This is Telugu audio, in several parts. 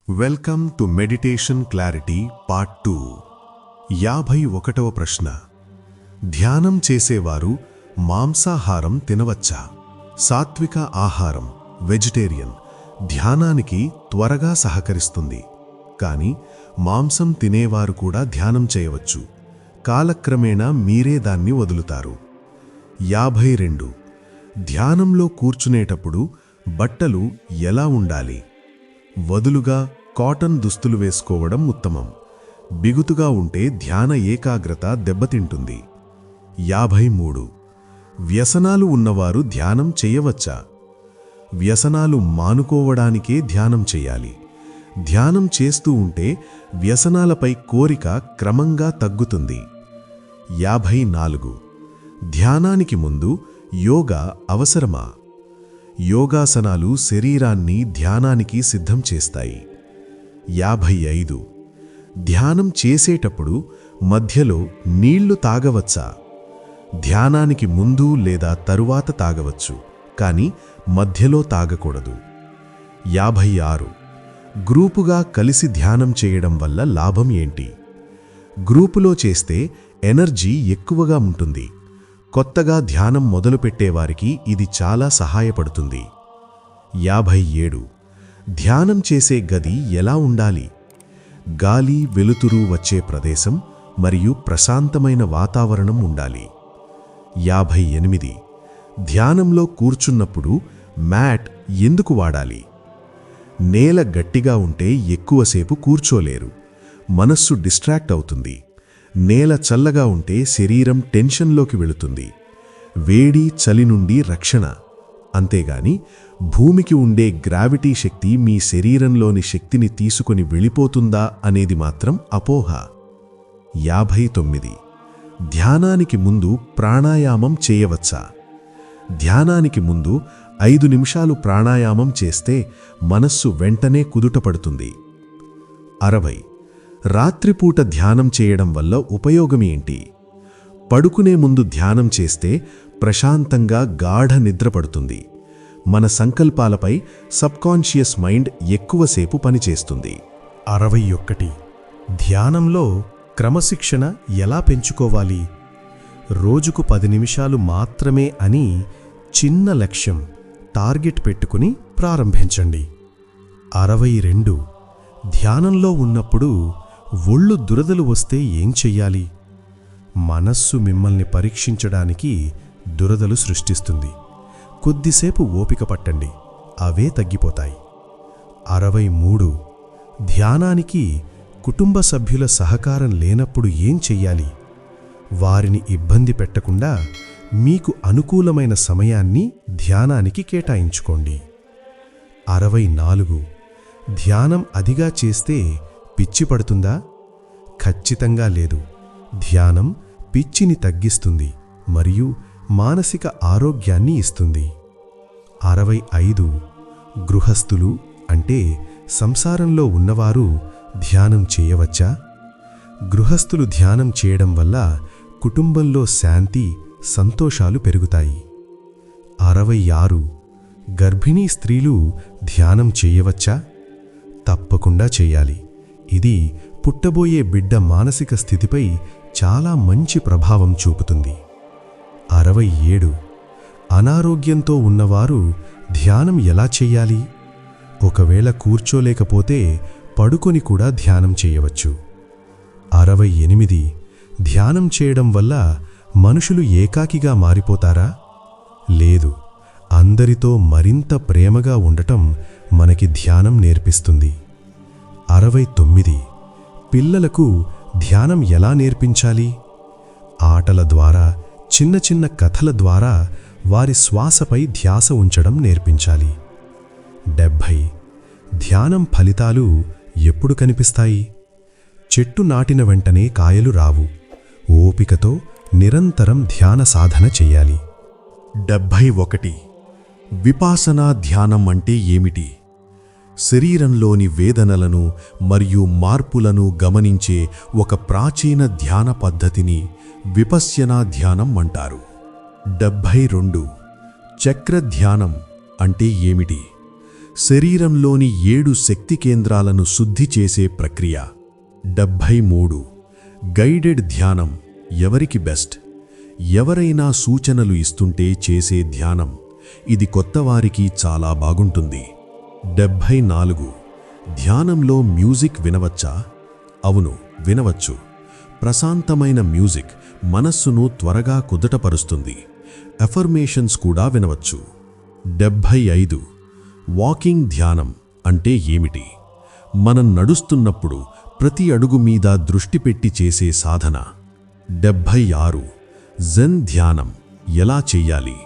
Welcome to meditation clarity part 2. 51వ ప్రశ్న. ధ్యానం చేసేవారు మాంసాహారం తినవచ్చా? సాత్విక ఆహారం వెజిటేరియన్ ధ్యానానికి త్వరగా సహకరిస్తుంది. కానీ మాంసం తినేవారు కూడా ధ్యానం చేయవచ్చు. కాలక్రమేణా మీరే దాన్ని వదులుతారు. 52. ధ్యానంలో కూర్చునేటప్పుడు బట్టలు ఎలా ఉండాలి? వదులుగా కాటన్ దుస్తులు వేసుకోవడం ఉత్తమం. బిగుతుగా ఉంటే ధ్యాన ఏకాగ్రత దెబ్బతింటుంది. 53. వ్యసనాలు ఉన్నవారు ధ్యానం చేయవచ్చా? వ్యసనాలు మానుకోవడానికే ధ్యానం చెయ్యాలి. ధ్యానం చేస్తూ ఉంటే వ్యసనాలపై కోరిక క్రమంగా తగ్గుతుంది. 54. ధ్యానానికి ముందు యోగా అవసరమా? యోగాసనాలు శరీరాన్ని ధ్యానానికి సిద్ధం చేస్తాయి. 55. ధ్యానం చేసేటప్పుడు మధ్యలో నీళ్లు తాగవచ్చా? ధ్యానానికి ముందు లేదా తరువాత తాగవచ్చు, కానీ మధ్యలో తాగకూడదు. 56. గ్రూపుగా కలిసి ధ్యానం చేయడం వల్ల లాభం ఏంటి? గ్రూపులో చేస్తే ఎనర్జీ ఎక్కువగా ఉంటుంది. కొత్తగా ధ్యానం మొదలుపెట్టేవారికి ఇది చాలా సహాయపడుతుంది. 57. ధ్యానం చేసే గది ఎలా ఉండాలి? గాలి, వెలుతురు వచ్చే ప్రదేశం మరియు ప్రశాంతమైన వాతావరణం ఉండాలి. 58. ధ్యానంలో కూర్చున్నప్పుడు మ్యాట్ ఎందుకు వాడాలి? నేల గట్టిగా ఉంటే ఎక్కువసేపు కూర్చోలేరు. మనస్సు డిస్ట్రాక్ట్ అవుతుంది. నేల చల్లగా ఉంటే శరీరం టెన్షన్లోకి వెళుతుంది. వేడి, చలి నుండి రక్షణ. అంతేగాని భూమికి ఉండే గ్రావిటీ శక్తి మీ శరీరంలోని శక్తిని తీసుకొని వెళ్ళిపోతుందా అనేది మాత్రం అపోహ. 59. ధ్యానానికి ముందు ప్రాణాయామం చేయవచ్చా? ధ్యానానికి ముందు 5 నిమిషాలు ప్రాణాయామం చేస్తే మనస్సు వెంటనే కుదుటపడుతుంది. 60. రాత్రిపూట ధ్యానం చేయడం వల్ల ఉపయోగమేంటి? పడుకునే ముందు ధ్యానం చేస్తే ప్రశాంతంగా గాఢ నిద్రపడుతుంది. మన సంకల్పాలపై సబ్కాన్షియస్ మైండ్ ఎక్కువసేపు పనిచేస్తుంది. 61. ధ్యానంలో క్రమశిక్షణ ఎలా పెంచుకోవాలి? రోజుకు 10 నిమిషాలు మాత్రమే అని చిన్న లక్ష్యం, టార్గెట్ పెట్టుకుని ప్రారంభించండి. 62. ధ్యానంలో ఉన్నప్పుడు ఒళ్ళు దురదలు వస్తే ఏం చెయ్యాలి? మనస్సు మిమ్మల్ని పరీక్షించడానికి దురదలు సృష్టిస్తుంది. కొద్దిసేపు ఓపిక పట్టండి, అవే తగ్గిపోతాయి. 63. ధ్యానానికి కుటుంబ సభ్యుల సహకారం లేనప్పుడు ఏం చెయ్యాలి? వారిని ఇబ్బంది పెట్టకుండా మీకు అనుకూలమైన సమయాన్ని ధ్యానానికి కేటాయించుకోండి. 64. ధ్యానం అదిగా చేస్తే పిచ్చి పడుతుందా? ఖచ్చితంగా లేదు. ధ్యానం పిచ్చిని తగ్గిస్తుంది మరియు మానసిక ఆరోగ్యాన్ని ఇస్తుంది. 65. గృహస్థులు అంటే సంసారంలో ఉన్నవారు ధ్యానం చేయవచ్చా? గృహస్థులు ధ్యానం చేయడం వల్ల కుటుంబంలో శాంతి, సంతోషాలు పెరుగుతాయి. 66. గర్భిణీ స్త్రీలు ధ్యానం చేయవచ్చా? తప్పకుండా చెయ్యాలి. ఇది పుట్టబోయే బిడ్డ మానసిక స్థితిపై చాలా మంచి ప్రభావం చూపుతుంది. 67. అనారోగ్యంతో ఉన్నవారు ధ్యానం ఎలా చెయ్యాలి? ఒకవేళ కూర్చోలేకపోతే పడుకొని కూడా ధ్యానం చేయవచ్చు. 68. ధ్యానం చేయడం వల్ల మనుషులు ఏకాకిగా మారిపోతారా? లేదు. అందరితో మరింత ప్రేమగా ఉండటం మనకి ధ్యానం నేర్పిస్తుంది. 69. పిల్లలకు ధ్యానం ఎలా నేర్పించాలి? ఆటల ద్వారా, చిన్న చిన్న కథల ద్వారా వారి శ్వాసపై ధ్యాస ఉంచడం నేర్పించాలి. 70. ధ్యానం ఫలితాలు ఎప్పుడు కనిపిస్తాయి? చెట్టు నాటిన వెంటనే కాయలు రావు. ఓపికతో నిరంతరం ధ్యాన సాధన చెయ్యాలి. 71. విపాసనా ధ్యానం అంటే ఏమిటి? శరీరంలోని వేదనలను మరియు మార్పులను గమనించే ఒక ప్రాచీన ధ్యాన పద్ధతిని విపశ్యనా ధ్యానం అంటారు. 72. చక్ర ధ్యానం అంటే ఏమిటి? శరీరంలోని 7 శక్తి కేంద్రాలను శుద్ధి చేసే ప్రక్రియ. 73 గైడెడ్ ధ్యానం ఎవరికి బెస్ట్? ఎవరైనా సూచనలు ఇస్తుంటే చేసే ధ్యానం. ఇది కొత్తవారికి చాలా బాగుంటుంది. 74 ధ్యానంలో మ్యూజిక్ వినవచ్చా? అవును, వినవచ్చు. ప్రశాంతమైన మ్యూజిక్ మనస్సును త్వరగా కుదుటపరుస్తుంది. అఫర్మేషన్స్ కూడా వినవచ్చు. 75 వాకింగ్ ధ్యానం అంటే ఏమిటి? మనం నడుస్తున్నప్పుడు ప్రతి అడుగు మీద దృష్టి పెట్టి చేసే సాధన. 76 జెన్ ధ్యానం ఎలా చెయ్యాలి?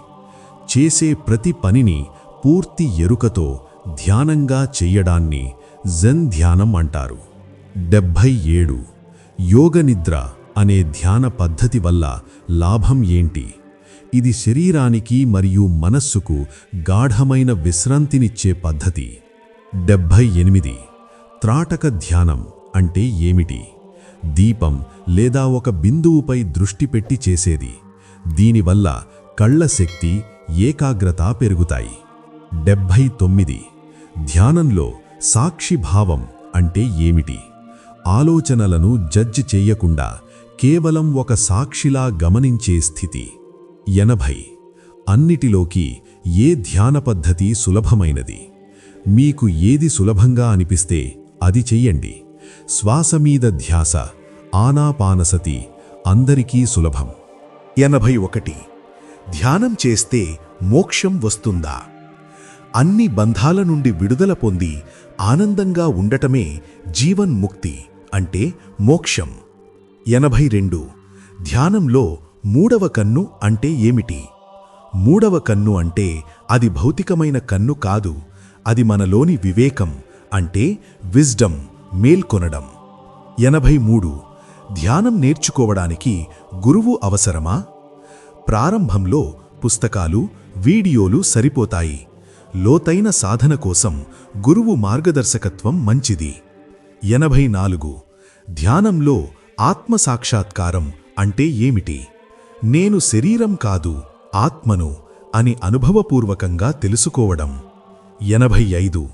చేసే ప్రతి పనిని పూర్తి ఎరుకతో ధ్యానంగా చెయ్యడాన్ని జెన్ ధ్యానం అంటారు. 77 యోగనిద్ర అనే ధ్యాన పద్ధతి వల్ల లాభం ఏంటి? ఇది శరీరానికి మరియు మనస్సుకు గాఢమైన విశ్రాంతినిచ్చే పద్ధతి. 78 త్రాటక ధ్యానం అంటే ఏమిటి? దీపం లేదా ఒక బిందువుపై దృష్టి పెట్టి చేసేది. దీనివల్ల కళ్ళ శక్తి, ఏకాగ్రత పెరుగుతాయి. 79 ధ్యానంలో సాక్షిభావం అంటే ఏమిటి? ఆలోచనలను జడ్జి చెయ్యకుండా కేవలం ఒక సాక్షిలా గమనించే స్థితి. 80 అన్నిటిలోకి ఏ ధ్యాన పద్ధతి సులభమైనది? మీకు ఏది సులభంగా అనిపిస్తే అది చెయ్యండి. శ్వాస మీద ధ్యాస, ఆనాపానసతి అందరికీ సులభం. 81 ధ్యానం చేస్తే మోక్షం వస్తుందా? అన్ని బంధాల నుండి విడుదల పొంది ఆనందంగా ఉండటమే జీవన్ముక్తి అంటే మోక్షం. 82 ధ్యానంలో మూడవ కన్ను అంటే ఏమిటి? మూడవ కన్ను అంటే అది భౌతికమైన కన్ను కాదు, అది మనలోని వివేకం అంటే విజ్డమ్ మేల్కొనడం. 83 ధ్యానం నేర్చుకోవడానికి గురువు అవసరమా? ప్రారంభంలో పుస్తకాలు, వీడియోలు సరిపోతాయి. లోతైన సాధన కోసం గురువు మార్గదర్శకత్వం మంచిది. 84 ధ్యానంలో ఆత్మసాక్షాత్కారం అంటే ఏమిటి? నేను శరీరం కాదు, ఆత్మను అని అనుభవపూర్వకంగా తెలుసుకోవడం. 85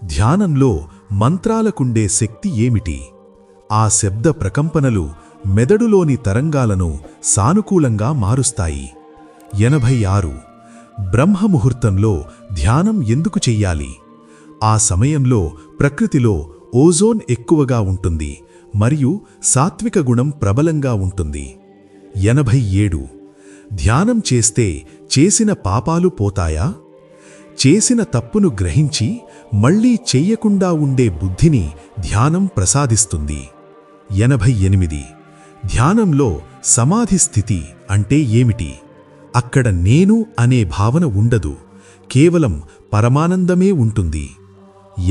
ధ్యానంలో మంత్రాలకుండే శక్తి ఏమిటి? ఆ శబ్ద ప్రకంపనలు మెదడులోని తరంగాలను సానుకూలంగా మారుస్తాయి. 86 బ్రహ్మముహూర్తంలో ధ్యానం ఎందుకు చెయ్యాలి? ఆ సమయంలో ప్రకృతిలో ఓజోన్ ఎక్కువగా ఉంటుంది మరియు సాత్విక గుణం ప్రబలంగా ఉంటుంది. 87 ధ్యానం చేస్తే చేసిన పాపాలు పోతాయా? చేసిన తప్పును గ్రహించి మళ్లీ చెయ్యకుండా ఉండే బుద్ధిని ధ్యానం ప్రసాదిస్తుంది. 88 ధ్యానంలో సమాధి స్థితి అంటే ఏమిటి? అక్కడ నేను అనే భావన ఉండదు, కేవలం పరమానందమే ఉంటుంది.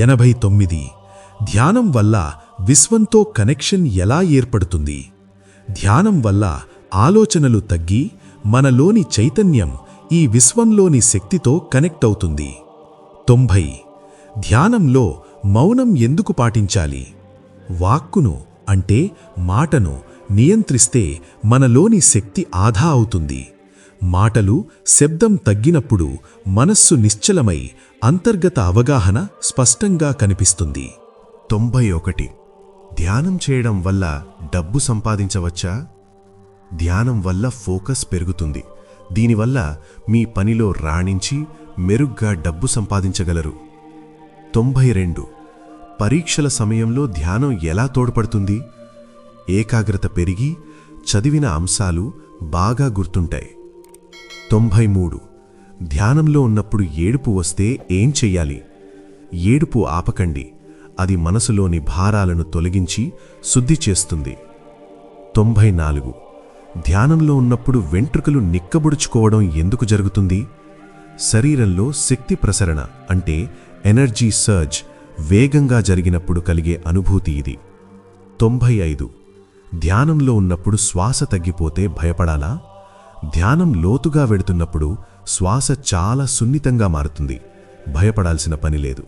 89 ధ్యానం వల్ల విశ్వంతో కనెక్షన్ ఎలా ఏర్పడుతుంది? ధ్యానం వల్ల ఆలోచనలు తగ్గి మనలోని చైతన్యం ఈ విశ్వంలోని శక్తితో కనెక్ట్ అవుతుంది. 90 ధ్యానంలో మౌనం ఎందుకు పాటించాలి? వాక్కును అంటే మాటను నియంత్రిస్తే మనలోని శక్తి ఆదా అవుతుంది. మాటలు, శబ్దం తగ్గినప్పుడు మనస్సు నిశ్చలమై అంతర్గత అవగాహన స్పష్టంగా కనిపిస్తుంది. 91 ధ్యానం చేయడం వల్ల డబ్బు సంపాదించవచ్చా? ధ్యానం వల్ల ఫోకస్ పెరుగుతుంది. దీనివల్ల మీ పనిలో రాణించి మెరుగ్గా డబ్బు సంపాదించగలరు. 92 పరీక్షల సమయంలో ధ్యానం ఎలా తోడ్పడుతుంది? ఏకాగ్రత పెరిగి చదివిన అంశాలు బాగా గుర్తుంటాయి. 93 ధ్యానంలో ఉన్నప్పుడు ఏడుపు వస్తే ఏం చెయ్యాలి? ఏడుపు ఆపకండి, అది మనసులోని భారాలను తొలగించి శుద్ధి చేస్తుంది. 94 ధ్యానంలో ఉన్నప్పుడు వెంట్రుకలు నిక్కబుడుచుకోవడం ఎందుకు జరుగుతుంది? శరీరంలో శక్తి ప్రసరణ అంటే ఎనర్జీ సర్జ్ వేగంగా జరిగినప్పుడు కలిగే అనుభూతి ఇది. 95 ధ్యానంలో ఉన్నప్పుడు శ్వాస తగ్గిపోతే భయపడాలా? ధ్యానం లోతుగా వెడుతున్నప్పుడు శ్వాస చాలా సున్నితంగా మారుతుంది, భయపడాల్సిన పని లేదు.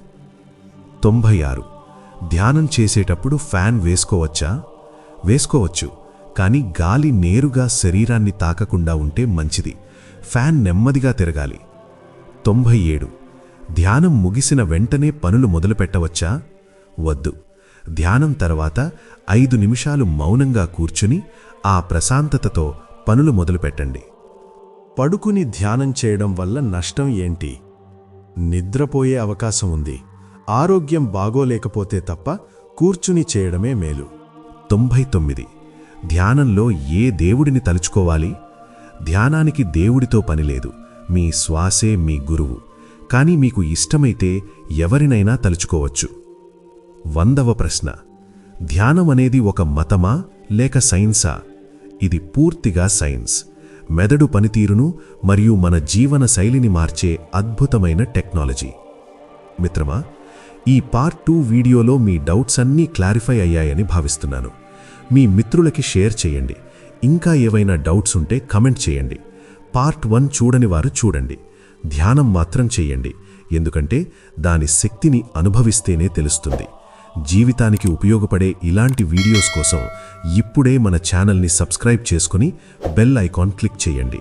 96 ధ్యానం చేసేటప్పుడు ఫ్యాన్ వేసుకోవచ్చా? వేసుకోవచ్చు, కానీ గాలి నేరుగా శరీరాన్ని తాకకుండా ఉంటే మంచిది. ఫ్యాన్ నెమ్మదిగా తిరగాలి. 97 ధ్యానం ముగిసిన వెంటనే పనులు మొదలుపెట్టవచ్చా? వద్దు. ధ్యానం తర్వాత 5 నిమిషాలు మౌనంగా కూర్చుని ఆ ప్రశాంతతతో పనులు మొదలుపెట్టండి. పడుకుని ధ్యానం చేయడం వల్ల నష్టం ఏంటి? నిద్రపోయే అవకాశం ఉంది. ఆరోగ్యం బాగోలేకపోతే తప్ప కూర్చుని చేయడమే మేలు. 99. ధ్యానంలో ఏ దేవుడిని తలుచుకోవాలి? ధ్యానానికి దేవుడితో పనిలేదు. మీ శ్వాసే మీ గురువు. కానీ మీకు ఇష్టమైతే ఎవరినైనా తలుచుకోవచ్చు. 100వ ప్రశ్న: ధ్యానం అనేది ఒక మతమా లేక సైన్సా? ఇది పూర్తిగా సైన్స్. మెదడు పనితీరును మరియు మన జీవన శైలిని మార్చే అద్భుతమైన టెక్నాలజీ. మిత్రమా, ఈ పార్ట్ 2 వీడియోలో మీ డౌట్స్ అన్నీ క్లారిఫై అయ్యాయని భావిస్తున్నాను. మీ మిత్రులకి షేర్ చేయండి. ఇంకా ఏవైనా డౌట్స్ ఉంటే కమెంట్ చేయండి. పార్ట్ 1 చూడని వారు చూడండి. ధ్యానం మాత్రం చెయ్యండి, ఎందుకంటే దాని శక్తిని అనుభవిస్తేనే తెలుస్తుంది. జీవితానికి ఉపయోగపడే ఇలాంటి వీడియోస్ కోసం ఇప్పుడే మన ఛానల్ని సబ్స్క్రైబ్ చేసుకుని బెల్ ఐకాన్ క్లిక్ చేయండి.